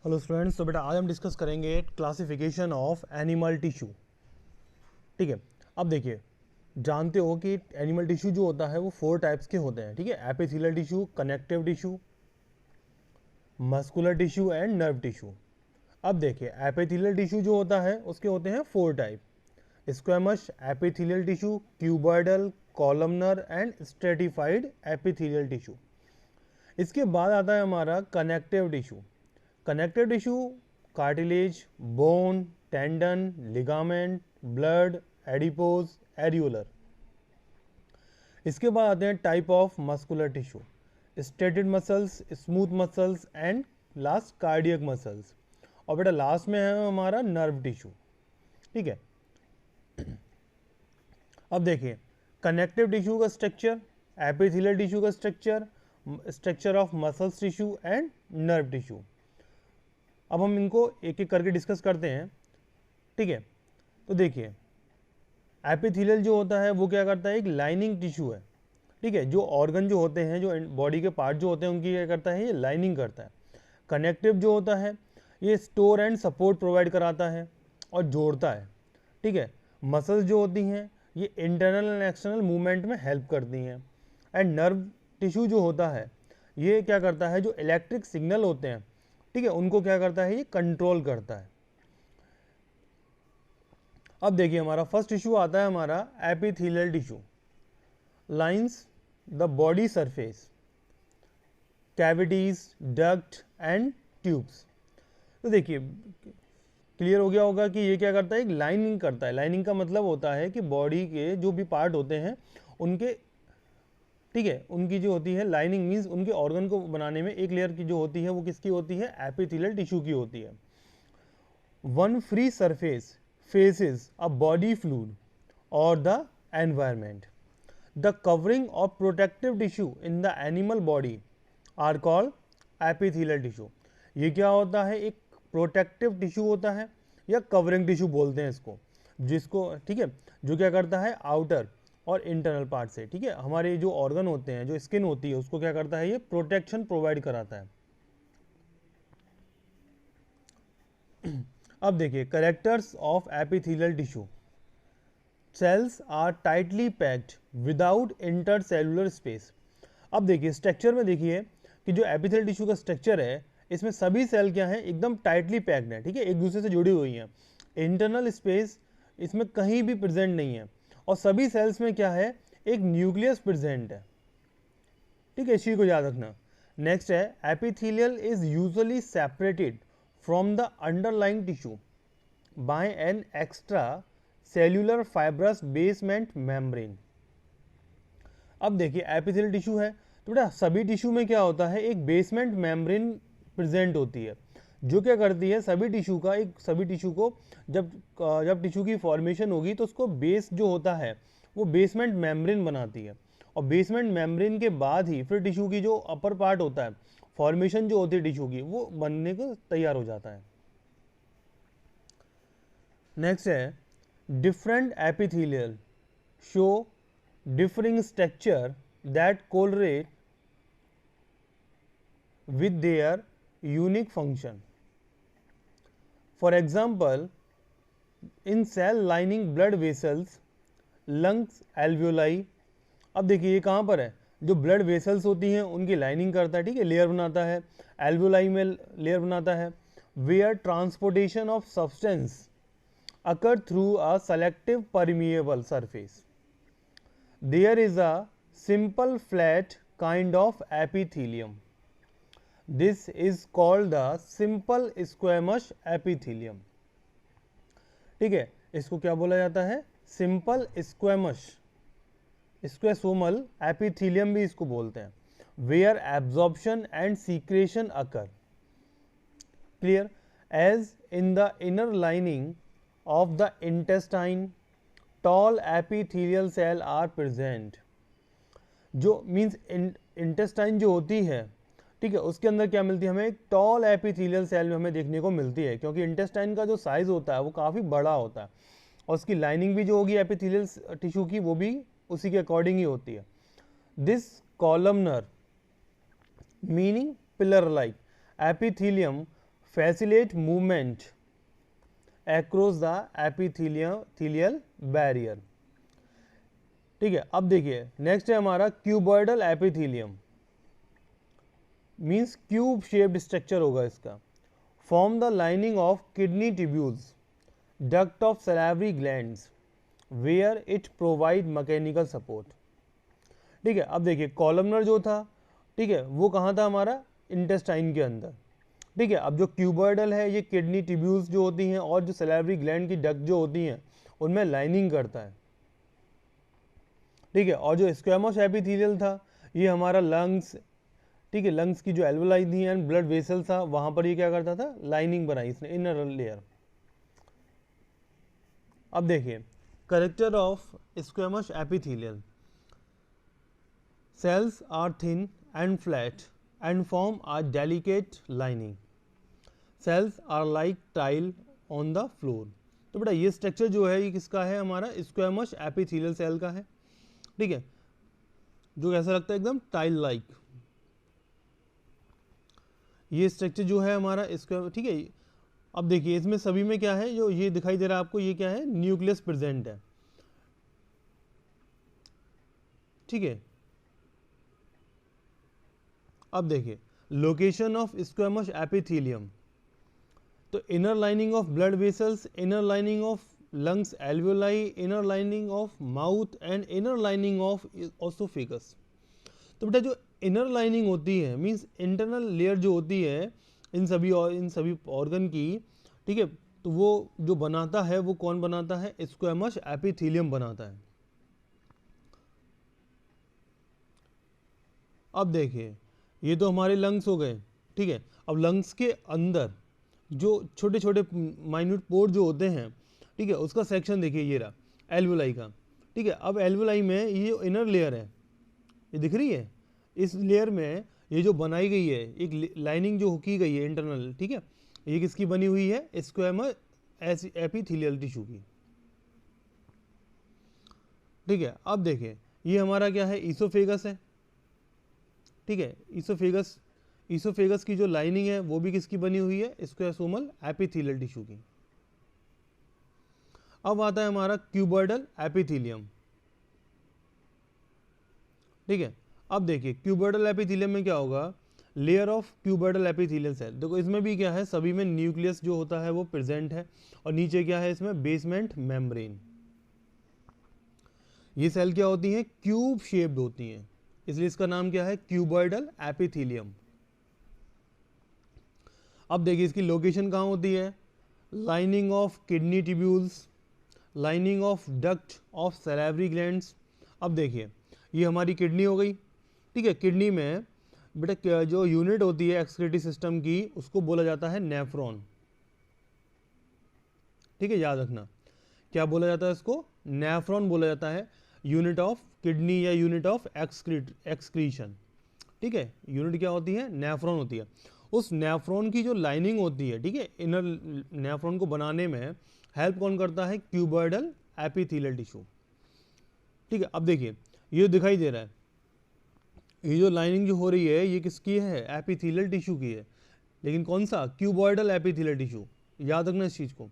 Hello students, तो बेटा आज हम डिस्कस करेंगे क्लासिफिकेशन ऑफ एनिमल टिश्यू। ठीक है। अब देखिए, जानते हो कि एनिमल टिश्यू जो होता है वो 4 टाइप्स के होते हैं। ठीक है, epithelial tissue, connective tissue, muscular tissue and nerve tissue. अब देखिए, एपिथेलियल टिश्यू जो होता है उसके होते हैं 4 type: squamous epithelial tissue, cuboidal, columnar and stratified epithelial tissue. इसके बाद आता है हमारा connective tissue. Connective tissue cartilage, bone, tendon, ligament, blood, adipose, areolar. इसके बाद आते हैं type of muscular tissue: striated muscles, smooth muscles and last cardiac muscles. और बेटा लास्ट में है हमारा नर्व टिश्यू। ठीक है। अब देखिए, कनेक्टिव टिश्यू का स्ट्रक्चर, एपिथेलियल टिश्यू का structure, structure of muscles tissue and nerve tissue. अब हम इनको एक एक करके डिस्कस करते हैं। ठीक है। तो देखिए, एपिथेलियल जो होता है वो क्या करता है, एक लाइनिंग टिश्यू है। ठीक है, जो ऑर्गन जो होते हैं, जो बॉडी के पार्ट जो होते हैं उनकी क्या करता है, ये लाइनिंग करता है। कनेक्टिव जो होता है ये स्टोर एंड सपोर्ट प्रोवाइड कराता है और जोड़ता है। ठीक है। मसल्स जो होती हैं ये इंटरनल एंड एक्सटर्नल मूवमेंट में हेल्प करती हैं। एंड नर्व टिश्यू जो होता है ये क्या करता है, जो इलेक्ट्रिक सिग्नल होते हैं, ठीक है, उनको क्या करता है, ये कंट्रोल करता है। अब देखिए, हमारा फर्स्ट टिश्यू आता है हमारा epithelial tissue. Lines the body surface, cavities, duct and tubes. तो देखिए, क्लियर हो गया होगा कि ये क्या करता है, एक लाइनिंग करता है। लाइनिंग का मतलब होता है कि बॉडी के जो भी पार्ट होते हैं उनके, ठीक है, उनकी जो होती है लाइनिंग मीन्स उनके ऑर्गन को बनाने में एक लेयर की जो होती है वो किसकी होती है, एपिथेलियल टिश्यू की होती है। One free surface faces a body fluid or the environment. The covering or protective tissue in the animal body are called epithelial tissue. ये क्या होता है, एक प्रोटेक्टिव टिश्यू होता है या कवरिंग टिश्यू बोलते हैं इसको, जिसको, ठीक है, जो क्या करता है आउटर और इंटरनल पार्ट से, ठीक है, हमारे जो ऑर्गन होते हैं, जो स्किन होती है उसको क्या करता है, ये प्रोटेक्शन प्रोवाइड कराता है। अब देखिए, characters of epithelial tissue: cells are tightly packed without intercellular space. अब देखिए, स्ट्रक्चर में देखिए कि जो एपिथेलियल टिश्यू का स्ट्रक्चर है इसमें सभी सेल क्या है, एकदम टाइटली पैक्ड है। ठीक है, एक दूसरे से जुड़ी हुई हैं। इंटरनल स्पेस इसमें कहीं भी प्रेजेंट नहीं है। और सभी सेल्स में क्या है, एक न्यूक्लियस प्रेजेंट है। ठीक है, इस चीज को याद रखना। नेक्स्ट है, epithelial is usually separated from the underlying tissue bye an extra cellular fibrous basement membrane. अब देखिए, एपिथेलियल टिश्यू है तो बेटा सभी टिश्यू में क्या होता है, एक बेसमेंट मेम्ब्रेन प्रेजेंट होती है, जो क्या करती है सभी टिश्यू का, एक सभी टिश्यू को जब जब टिश्यू की फॉर्मेशन होगी तो उसको बेस जो होता है वो बेसमेंट मेम्ब्रेन बनाती है। और बेसमेंट मेम्ब्रेन के बाद ही फिर टिश्यू की जो अपर पार्ट होता है, फॉर्मेशन जो होती है टिश्यू की, वो बनने को तैयार हो जाता है। नेक्स्ट है, different epithelial show differing structure that correlate with their unique function. For example, in cell lining blood vessels, lungs, alveoli. अब देखिए ये कहाँ पर है, जो ब्लड वेसल्स होती हैं उनकी लाइनिंग करता है, ठीक है, लेयर बनाता है, एल्वोलाई में लेयर बनाता है। Where transportation of substance occur through a selective permeable surface. There is a simple flat kind of epithelium. This is called the simple squamous epithelium. ठीक है, इसको क्या बोला जाता है, सिंपल स्क्वेमस, स्क्वेसोमल एपिथेलियम भी इसको बोलते हैं। Where absorption and secretion occur. Clear, as in the inner lining of the intestine tall epithelial cell are present. जो मीन्स इंटेस्टाइन जो होती है, ठीक है, उसके अंदर क्या मिलती है हमें, एक टॉल एपिथेलियल सेल में हमें देखने को मिलती है, क्योंकि इंटेस्टाइन का जो साइज होता है वो काफ़ी बड़ा होता है और उसकी लाइनिंग भी जो होगी एपिथेलियल टिश्यू की वो भी उसी के अकॉर्डिंग ही होती है। This columnar meaning pillar like epithelium facilitate movement across the epithelial barrier। ठीक है, अब देखिए नेक्स्ट है हमारा cuboidal epithelium, means cube shaped structure होगा इसका। Form the lining of kidney tubules, duct of salivary glands, where it provide mechanical support. ठीक है, अब देखिए कॉलमनर जो था, ठीक है, वो कहाँ था हमारा, इंटेस्टाइन के अंदर। ठीक है, अब जो क्यूबॉइडल है ये किडनी ट्यूब्यूल्स जो होती हैं और जो सैलिवरी ग्लैंड की डक्ट जो होती हैं उनमें लाइनिंग करता है। ठीक है, और जो स्क्वैमस एपिथेलियल था ये हमारा लंग्स, ठीक है, लंग्स की जो एल्वोलाई थी एंड ब्लड वेसल था वहां पर ये क्या करता था, लाइनिंग बनाई इसने, इनर लेयर। अब देखिए character of squamous epithelial, cells are thin and flat and form a delicate lining. Cells are like tile on the floor। तो बेटा ये स्ट्रक्चर जो है ये किसका है, हमारा स्क्वैमस एपिथेलियल सेल का है। ठीक है, जो कैसा लगता है, एकदम टाइल लाइक। ये स्ट्रक्चर जो है हमारा स्क्वैमस, ठीक है। अब देखिए इसमें सभी में क्या है, जो ये दिखाई दे रहा है आपको, ये क्या है, न्यूक्लियस प्रेजेंट है। ठीक है, अब देखिए लोकेशन ऑफ स्क्वैमस एपिथेलियम, तो inner lining of blood vessels, inner lining of lungs alveoli, inner lining of mouth and inner lining of oesophagus. तो बेटा जो इनर लाइनिंग होती है मींस इंटरनल लेयर जो होती है इन सभी ऑर्गन की, ठीक है, तो वो जो बनाता है वो कौन बनाता है, स्क्वैमस एपिथेलियम बनाता है। अब देखिए ये तो हमारे लंग्स हो गए। ठीक है, अब लंग्स के अंदर जो छोटे छोटे माइन्यूट पोर जो होते हैं, ठीक है, उसका सेक्शन देखिए ये रहा एल्वोलाई का। ठीक है, अब एल्वोलाई में ये इनर लेयर है, ये दिख रही है, इस लेयर में ये जो बनाई गई है एक लाइनिंग जो की गई है इंटरनल, ठीक है, ये किसकी बनी हुई है, स्क्वैमस एपिथेलियल टिश्यू की। ठीक है, अब देखिए ये हमारा क्या है, ईसोफेगस है। ठीक है, ईसोफेगस की जो लाइनिंग है वो भी किसकी बनी हुई है, स्क्वैमोसोमल एपिथेलियल टिश्यू की। अब आता है हमारा क्यूबॉइडल एपिथेलियम। ठीक है, अब देखिए क्यूबॉइडल एपिथेलियम में क्या होगा, layer of cuboidal epithelial cell. देखो इसमें भी क्या है, सभी में न्यूक्लियस जो होता है वो प्रेजेंट है, और नीचे क्या है इसमें, बेसमेंट मेम्ब्रेन। ये सेल क्या होती है, क्यूब शेप्ड होती हैं, इसलिए इसका नाम क्या है, क्यूबॉइडल एपिथेलियम। अब देखिए इसकी लोकेशन कहाँ होती है, lining of kidney tubules, lining of duct of salivary glands. अब देखिए ये हमारी किडनी हो गई। ठीक है, किडनी में बेटा जो यूनिट होती है एक्सक्रीटरी सिस्टम की उसको बोला जाता है नेफ्रॉन। ठीक है, याद रखना क्या बोला जाता है इसको, नेफ्रॉन बोला जाता है, यूनिट ऑफ किडनी या यूनिट ऑफ एक्सक्रीशन। ठीक है, यूनिट क्या होती है, नेफ्रॉन होती है। उस नेफ्रॉन की जो लाइनिंग होती है, ठीक है, इनर नेफ्रॉन को बनाने में हेल्प कौन करता है, क्यूबॉइडल एपिथेलियल टिश्यू। ठीक है, अब देखिए ये दिखाई दे रहा है, ये जो लाइनिंग जो हो रही है ये किसकी है, एपिथेलियल टिश्यू की है, लेकिन कौन सा, क्यूबॉइडल एपिथेलियल टिश्यू। याद रखना इस चीज़ को।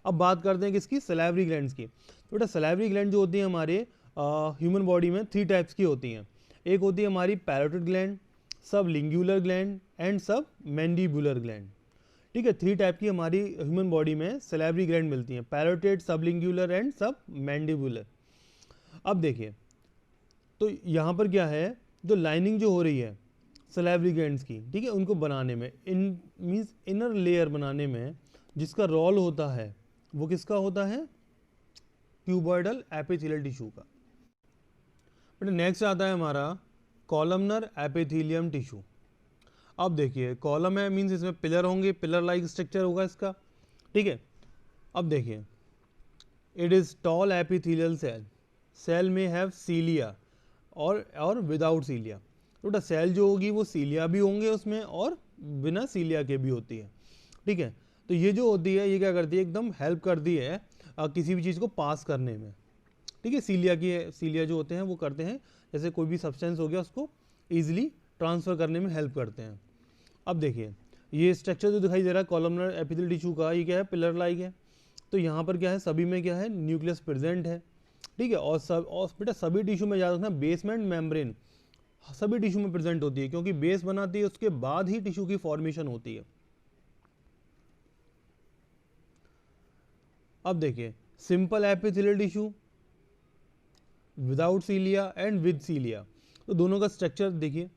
अब बात करते हैं किसकी, सैलिवरी ग्लैंड्स की। तो बेटा सैलिवरी ग्लैंड जो होती है हमारे ह्यूमन बॉडी में 3 टाइप्स की होती हैं। एक होती है हमारी पैरोटिड ग्लैंड, सब लिंगुलर ग्लैंड एंड सब मैंडिबुलर ग्लैंड। ठीक है, 3 टाइप की हमारी ह्यूमन बॉडी में सैलिवरी ग्लैंड मिलती हैं, पैरोटिड, सब लिंगुलर एंड सब मैंडिबुलर। अब देखिए तो यहाँ पर क्या है, जो लाइनिंग जो हो रही है सैलिवरी ग्लैंड्स की, ठीक है, उनको बनाने में, इन मीन्स इनर लेयर बनाने में जिसका रोल होता है वो किसका होता है, क्यूबॉइडल एपिथेलियल टिश्यू का। बट नेक्स्ट आता है हमारा कॉलमनर एपिथेलियम टिश्यू। अब देखिए कॉलम है मीन्स इसमें पिलर होंगे, पिलर लाइक स्ट्रक्चर होगा इसका। ठीक है, अब देखिए it is tall epithelial cell, cell में हैव सीलिया और विदाउट सीलिया। तो सेल जो होगी वो सीलिया भी होंगे उसमें और बिना सीलिया के भी होती है। ठीक है, तो ये जो होती है ये क्या करती है, एकदम हेल्प करती है किसी भी चीज़ को पास करने में। ठीक है, सीलिया जो होते हैं वो करते हैं, जैसे कोई भी सब्सटेंस हो गया उसको ईजिली ट्रांसफ़र करने में हेल्प करते हैं। अब देखिए ये स्ट्रक्चर जो दिखाई दे रहा है कॉलमनर एपिथेलियल टिश्यू का, ये क्या है, पिलर लाइक है। तो यहाँ पर क्या है, सभी में क्या है, न्यूक्लियस प्रेजेंट है, ठीक है। और बेटा सभी टिश्यू में याद रखना बेसमेंट मेम्ब्रेन सभी टिश्यू में प्रेजेंट होती है, क्योंकि बेस बनाती है, उसके बाद ही टिश्यू की फॉर्मेशन होती है। अब देखिए simple epithelial tissue without cilia and with cilia, तो दोनों का स्ट्रक्चर देखिए,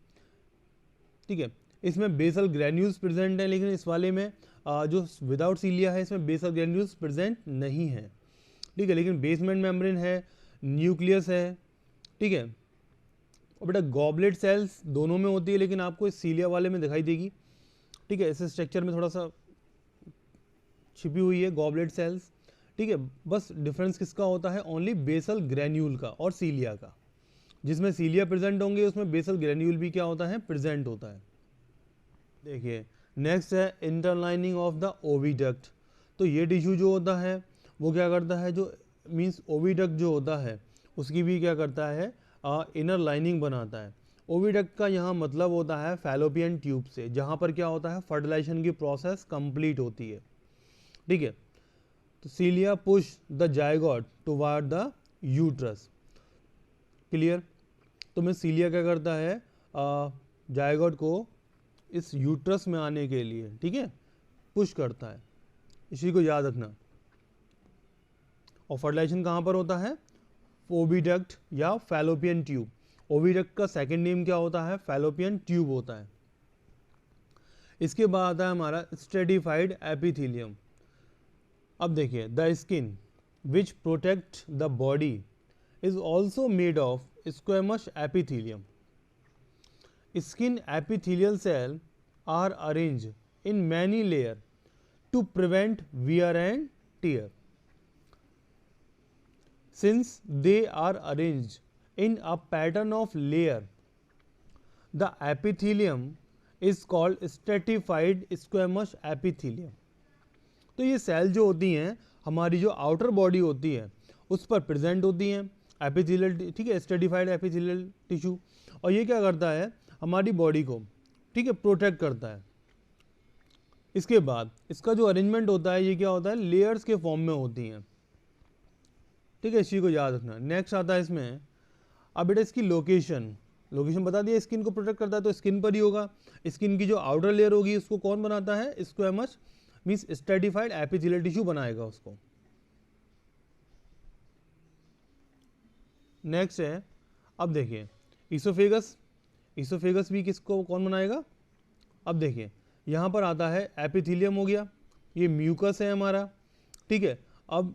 ठीक है। इसमें बेसल ग्रैन्यूल्स प्रेजेंट है, लेकिन इस वाले में जो विदाउट सीलिया है इसमें बेसल ग्रैन्यूल्स प्रेजेंट नहीं है, ठीक है। लेकिन बेसमेंट मेम्ब्रेन है, न्यूक्लियस है, ठीक है। और बेटा गॉबलेट सेल्स दोनों में होती है, लेकिन आपको इस सीलिया वाले में दिखाई देगी, ठीक है। इस स्ट्रक्चर में थोड़ा सा छिपी हुई है गॉबलेट सेल्स, ठीक है। बस डिफरेंस किसका होता है, ओनली बेसल ग्रैन्यूल का और सीलिया का। जिसमें सीलिया प्रेजेंट होंगे उसमें बेसल ग्रैन्यूल भी क्या होता है, प्रेजेंट होता है। देखिए नेक्स्ट है इंटरलाइनिंग ऑफ द ओविडक्ट। तो ये टिश्यू जो होता है वो क्या करता है, जो मीन्स ओविडक्ट जो होता है उसकी भी क्या करता है, इनर लाइनिंग बनाता है। ओविडक्ट का यहाँ मतलब होता है फैलोपियन ट्यूब से, जहाँ पर क्या होता है, फर्टिलाइजेशन की प्रोसेस कंप्लीट होती है, ठीक है। तो cilia push the zygote toward the uterus, clear. तो मैं सीलिया क्या करता है, जायगोट को इस यूट्रस में आने के लिए, ठीक है, पुश करता है, इसी को याद रखना। और फर्टिलाइजेशन कहाँ पर होता है, ओविडक्ट या फैलोपियन ट्यूब। ओविडक्ट का सेकंड नेम क्या होता है, फैलोपियन ट्यूब होता है। इसके बाद आता है हमारा स्ट्रेटिफाइड एपिथेलियम। अब देखिए the skin which protect the body is also made of squamous epithelium. Skin epithelial cell are arranged in many layers to prevent wear and tear. Since they are arranged in a pattern of layer, the epithelium is called stratified squamous epithelium. तो ये cell जो होती हैं हमारी जो outer body होती है उस पर प्रेजेंट होती हैं एपिथेलियल, ठीक है, स्ट्रेटिफाइड एपिथेलियल टिश्यू। और ये क्या करता है, हमारी बॉडी को, ठीक है, प्रोटेक्ट करता है। इसके बाद इसका जो अरेंजमेंट होता है ये क्या होता है, लेयर्स के फॉर्म में होती हैं, ठीक है, इसी को याद रखना। नेक्स्ट आता है इसमें, अब बेटा इसकी लोकेशन बता दिया, स्किन को प्रोटेक्ट करता है तो स्किन पर ही होगा। स्किन की जो आउटर लेयर होगी उसको कौन बनाता है, squamous means stratified epithelial tissue बनाएगा उसको। नेक्स्ट है, अब देखिए इसोफेगस भी किसको कौन बनाएगा। अब देखिए यहाँ पर आता है एपिथेलियम हो गया, ये म्यूकस है हमारा, ठीक है। अब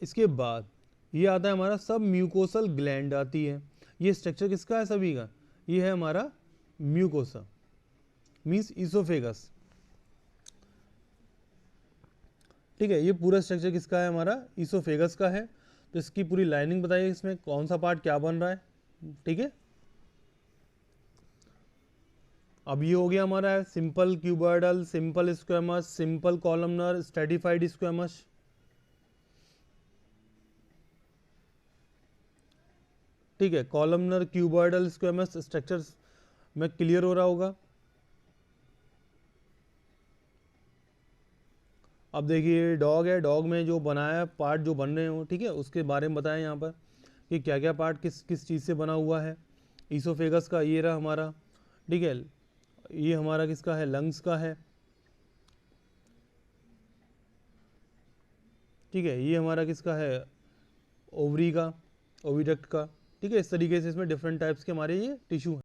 इसके बाद ये आता है हमारा सब म्यूकोसल ग्लैंड आती है। ये स्ट्रक्चर किसका है, सभी का, ये है हमारा म्यूकोसा मीन्स इसोफेगस, ठीक है। ये पूरा स्ट्रक्चर किसका है, हमारा इसोफेगस का है। तो इसकी पूरी लाइनिंग बताइए, इसमें कौन सा पार्ट क्या बन रहा है, ठीक है। अब ये हो गया हमारा simple cuboidal, simple squamous, simple columnar, stratified squamous, ठीक है। कॉलमनर, क्यूबॉइडल, स्क्वेमस स्ट्रक्चर्स में क्लियर हो रहा होगा। अब देखिए डॉग है, डॉग में जो बनाया पार्ट जो बन रहे हो, ठीक है, उसके बारे में बताएं यहाँ पर कि क्या क्या पार्ट किस किस चीज़ से बना हुआ है। ईसोफेगस का ये रहा हमारा, ठीक है। ये हमारा किसका है, लंग्स का है, ठीक है। ये हमारा किसका है, ओवरी का, ओविडक्ट का, ठीक है। इस तरीके से इसमें डिफरेंट टाइप्स के हमारे ये टिश्यू हैं।